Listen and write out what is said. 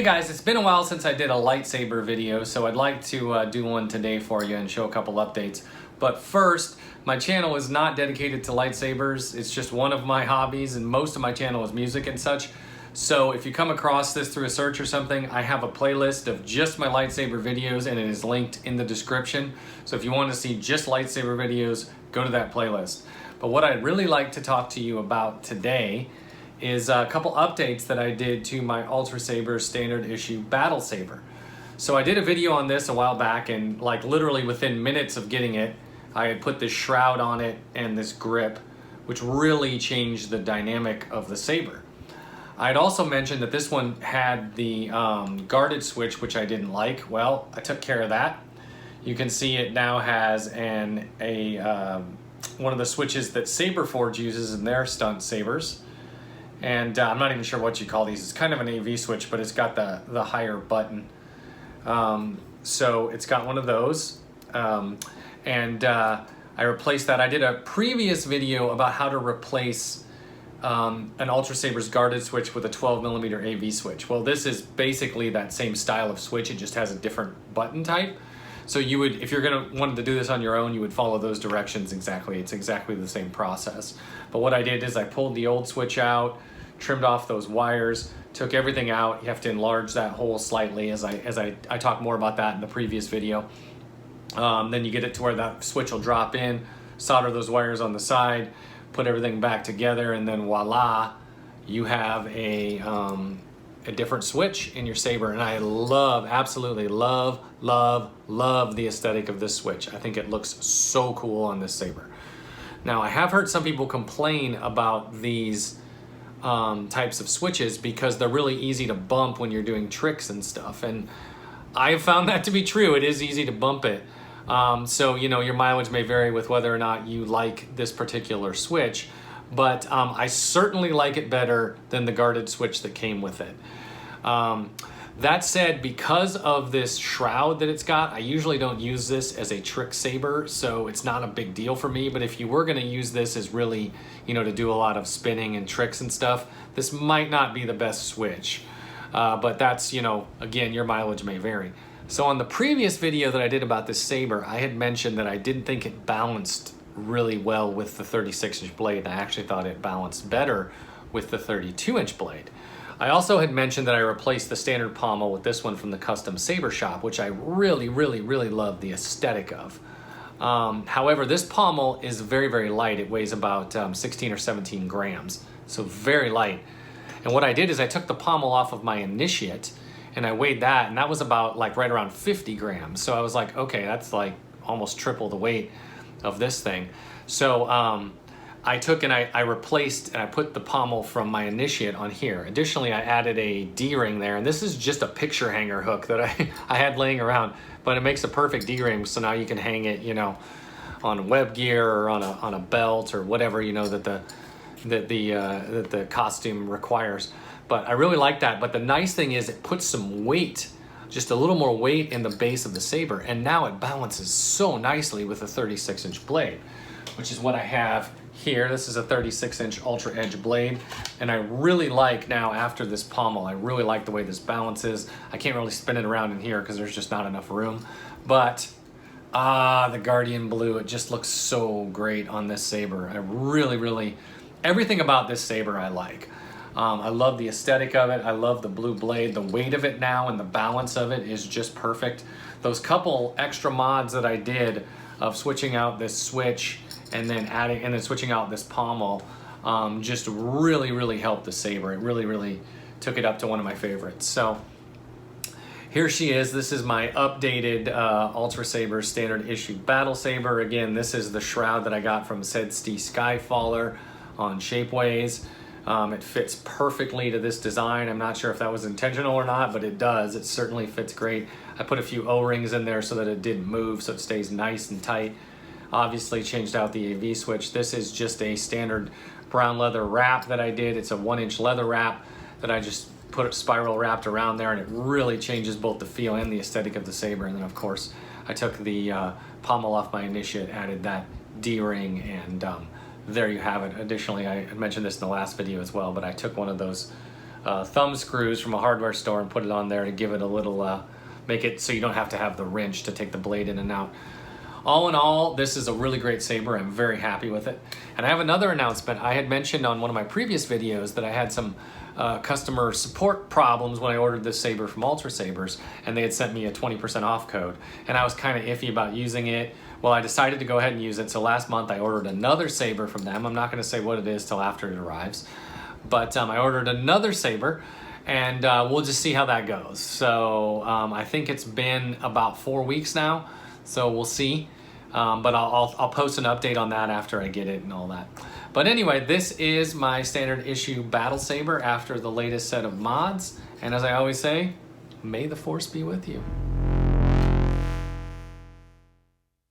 Hey guys, it's been a while since I did a lightsaber video, so I'd like to do one today for you and show a couple updates. But first, my channel is not dedicated to lightsabers. It's just one of my hobbies, and most of my channel is music and such. So if you come across this through a search or something, I have a playlist of just my lightsaber videos, and it is linked in the description. So if you want to see just lightsaber videos, go to that playlist. But what I'd really like to talk to you about today is a couple updates that I did to my Ultrasabers standard issue battle saber. So I did a video on this a while back, and like literally within minutes of getting it, I had put this shroud on it and this grip, which really changed the dynamic of the saber. I had also mentioned that this one had the guarded switch, which I didn't like. Well, I took care of that. You can see it now has one of the switches that Saber Forge uses in their stunt sabers. And I'm not even sure what you call these. It's kind of an AV switch, but it's got the higher button. So it's got one of those. I replaced that. I did a previous video about how to replace an Ultrasabers guarded switch with a 12mm AV switch. Well, this is basically that same style of switch. It just has a different button type. So you would, if you're gonna want to do this on your own, you would follow those directions exactly. It's exactly the same process. But what I did is I pulled the old switch out, trimmed off those wires, took everything out. You have to enlarge that hole slightly, as I talked more about that in the previous video. Then you get it to where that switch will drop in, solder those wires on the side, put everything back together, and then voila, you have a different switch in your saber. And I absolutely love the aesthetic of this switch. I think it looks so cool on this saber. Now, I have heard some people complain about these types of switches because they're really easy to bump when you're doing tricks and stuff. And I have found that to be true. It is easy to bump it. So, you know, your mileage may vary with whether or not you like this particular switch, but I certainly like it better than the guarded switch that came with it. That said, because of this shroud that it's got, I usually don't use this as a trick saber, so it's not a big deal for me. But if you were gonna use this as really, you know, to do a lot of spinning and tricks and stuff, this might not be the best switch. But that's, you know, again, your mileage may vary. So on the previous video that I did about this saber, I had mentioned that I didn't think it balanced really well with the 36-inch blade. I actually thought it balanced better with the 32-inch blade. I also had mentioned that I replaced the standard pommel with this one from the Custom Saber Shop, which I really love the aesthetic of. However, this pommel is very light. It weighs about 16 or 17 grams, so very light. And what I did is I took the pommel off of my initiate and I weighed that, and that was about like right around 50 grams. So I was like, okay, that's like almost triple the weight of this thing. So I took and I replaced and I put the pommel from my initiate on here. Additionally, I added a D-ring there, and this is just a picture hanger hook that I had laying around, but it makes a perfect D-ring, so now you can hang it, you know, on web gear or on a belt or whatever, you know, that the costume requires. But I really like that. But the nice thing is it puts some weight, just a little more weight in the base of the saber, and now it balances so nicely with a 36-inch blade, which is what I have here. This is a 36-inch Ultra Edge blade, and I really like now after this pommel, I really like the way this balances. I can't really spin it around in here because there's just not enough room. But the Guardian Blue, it just looks so great on this saber. I really, everything about this saber I like. I love the aesthetic of it. I love the blue blade. The weight of it now and the balance of it is just perfect. Those couple extra mods that I did of switching out this switch and then switching out this pommel just really helped the saber. It really took it up to one of my favorites. So here she is. This is my updated Ultrasabers standard issue battle saber. Again, this is the shroud that I got from Sedsti Skyfaller on Shapeways. It fits perfectly to this design. I'm not sure if that was intentional or not, but it does. It certainly fits great. I put a few O-rings in there so that it didn't move, so it stays nice and tight. Obviously changed out the AV switch. This is just a standard brown leather wrap that I did. It's a 1-inch leather wrap that I just put it spiral wrapped around there, and it really changes both the feel and the aesthetic of the saber. And then of course I took the pommel off my initiate, added that D-ring, and there you have it. Additionally, I mentioned this in the last video as well, but I took one of those thumb screws from a hardware store and put it on there to give it a little, make it so you don't have to have the wrench to take the blade in and out. All in all, this is a really great saber. I'm very happy with it. And I have another announcement. I had mentioned on one of my previous videos that I had some customer support problems when I ordered this saber from Ultrasabers, and they had sent me a 20% off code. And I was kind of iffy about using it. Well, I decided to go ahead and use it. So last month I ordered another saber from them. I'm not going to say what it is till after it arrives. But I ordered another saber, and we'll just see how that goes. So I think it's been about 4 weeks now. So we'll see, but I'll post an update on that after I get it and all that. But anyway, this is my standard issue battle saber after the latest set of mods. And as I always say, may the force be with you.